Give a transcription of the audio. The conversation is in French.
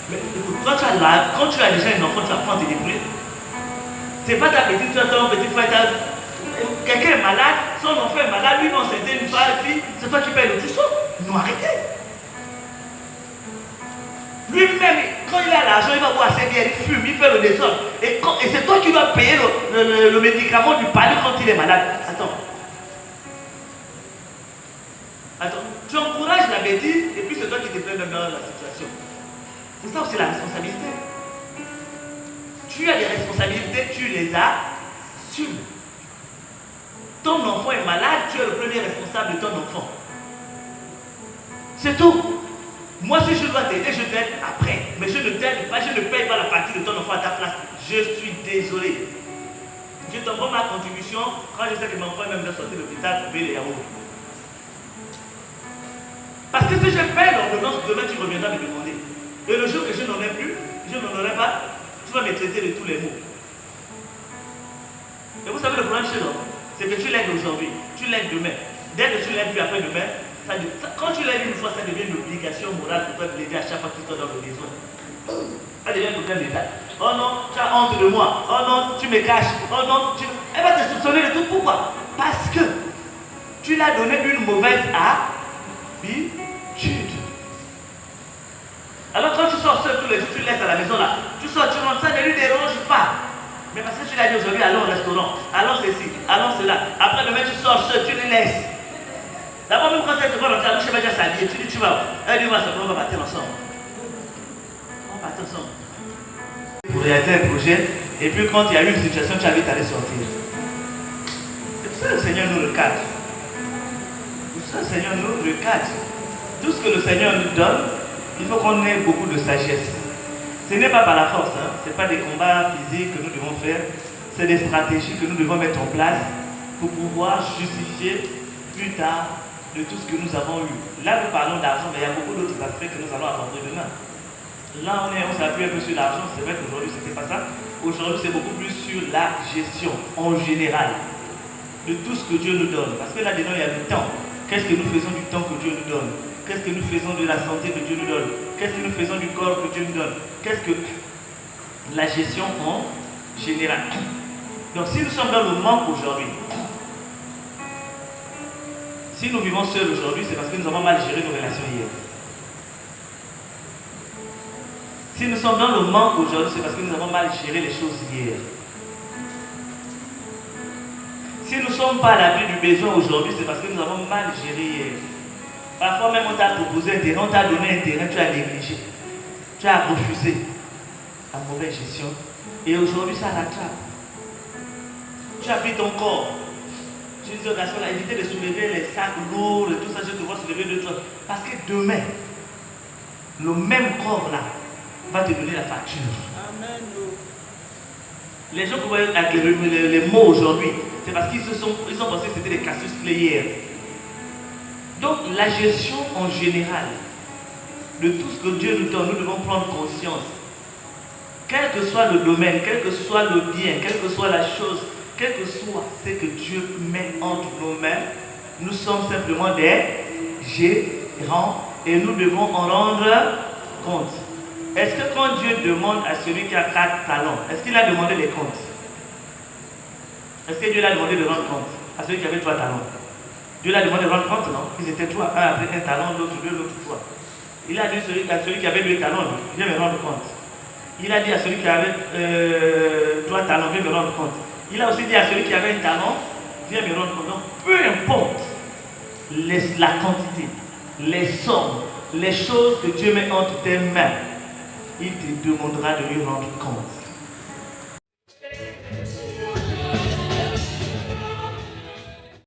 Mais écoute, quand tu as déjà un enfant, tu apprends à te débrouiller. C'est pas ta petite soeur, ton petit frère, quelqu'un est malade, son enfant est malade, lui va s'aider une fille, c'est toi qui payes le trousseau. Non, arrêtez. Lui-même, quand il a l'argent, il va boire assez bien, il fume, il fait le désordre. Et c'est toi qui dois payer le médicament du palais quand il est malade. Attends. Tu encourages la bêtise et puis c'est toi qui te plains dans la situation. C'est ça aussi la responsabilité. Tu as des responsabilités, tu les assumes. Ton enfant est malade, tu es le premier responsable de ton enfant. C'est tout. Moi, si je dois t'aider, je t'aide après. Mais je ne t'aide pas, je ne paye pas la facture de ton enfant à ta place. Je suis désolé. Je t'envoie ma contribution quand je sais que mon enfant même doit sortir de l'hôpital pour payer les yaourts. Parce que si je paye l'ordonnance, demain tu reviendras me demander. Et le jour que je n'en ai plus, je n'en aurai pas, tu vas me traiter de tous les maux. Et vous savez le problème chez l'homme, c'est que tu l'aides aujourd'hui, tu l'aides demain. Dès que tu l'aides plus après demain, quand tu l'aides une fois, ça devient une obligation morale pour toi de l'aider à chaque fois que tu es dans le besoin. Ça devient un problème d'état. Oh non, tu as honte de moi. Oh non, tu me caches. Oh non, elle va te soupçonner de tout. Pourquoi? Parce que tu l'as donné une mauvaise habitude. Alors quand tu sors seul tous les jours, tu le laisses à la maison là. Tu sors, tu rentres, ça ne lui dérange pas. Mais parce que tu l'as dit aujourd'hui, allons au restaurant, allons ceci, allons cela. Après demain, tu sors seul, tu les laisses. D'abord, même quand elle te voit dans ta bouche, elle va déjà s'habiller. Tu dis, tu vas. Elle dit, on va partir ensemble. On va partir ensemble. Pour réaliser un projet, et puis quand il y a eu une situation, tu as vite aller sortir. C'est pour ça que le Seigneur nous recadre. C'est pour ça que le Seigneur nous recadre. Tout ce que le Seigneur nous donne, il faut qu'on ait beaucoup de sagesse. Ce n'est pas par la force, hein. Ce n'est pas des combats physiques que nous devons faire, c'est des stratégies que nous devons mettre en place pour pouvoir justifier plus tard de tout ce que nous avons eu. Là, nous parlons d'argent, mais il y a beaucoup d'autres aspects que nous allons aborder demain. Là, on s'appuie un peu sur l'argent, c'est vrai qu'aujourd'hui, ce n'était pas ça. Aujourd'hui, c'est beaucoup plus sur la gestion, en général, de tout ce que Dieu nous donne. Parce que là-dedans, il y a le temps. Qu'est-ce que nous faisons du temps que Dieu nous donne? Qu'est-ce que nous faisons de la santé que Dieu nous donne? Qu'est-ce que nous faisons du corps que Dieu nous donne? Qu'est-ce que la gestion en général? Donc, si nous sommes dans le manque aujourd'hui, si nous vivons seuls aujourd'hui, c'est parce que nous avons mal géré nos relations hier. Si nous sommes dans le manque aujourd'hui, c'est parce que nous avons mal géré les choses hier. Si nous ne sommes pas à l'abri du besoin aujourd'hui, c'est parce que nous avons mal géré hier. Parfois même on t'a proposé un terrain, on t'a donné un terrain, tu as négligé. Tu as refusé la mauvaise gestion. Et aujourd'hui ça rattrape. Tu as pris ton corps. Je dis aux garçons, évitez de soulever les sacs lourds et tout ça, je te vois soulever deux choses. Parce que demain, le même corps là va te donner la facture. Amen. Les gens qui voient avec les mots aujourd'hui, c'est parce qu'ils ont pensé que c'était des casus clairs. Donc la gestion en général de tout ce que Dieu nous donne, nous devons prendre conscience. Quel que soit le domaine, quel que soit le bien, quelle que soit la chose, quel que soit ce que Dieu met entre nos mains, nous sommes simplement des gérants et nous devons en rendre compte. Est-ce que quand Dieu demande à celui qui a 4 talents, est-ce qu'il a demandé des comptes? Est-ce que Dieu l'a demandé de rendre compte à celui qui avait 3 talents? Dieu l'a demandé de rendre compte, non? Ils étaient 3, un avait un talent, l'autre 2, l'autre 3. Il a dit à celui qui avait 2 talents, viens me rendre compte. Il a dit à celui qui avait 3 talents, viens me rendre compte. Il a aussi dit à celui qui avait un talent, viens me rendre compte. Donc, peu importe la quantité, les sommes, les choses que Dieu met entre tes mains, il te demandera de lui rendre compte.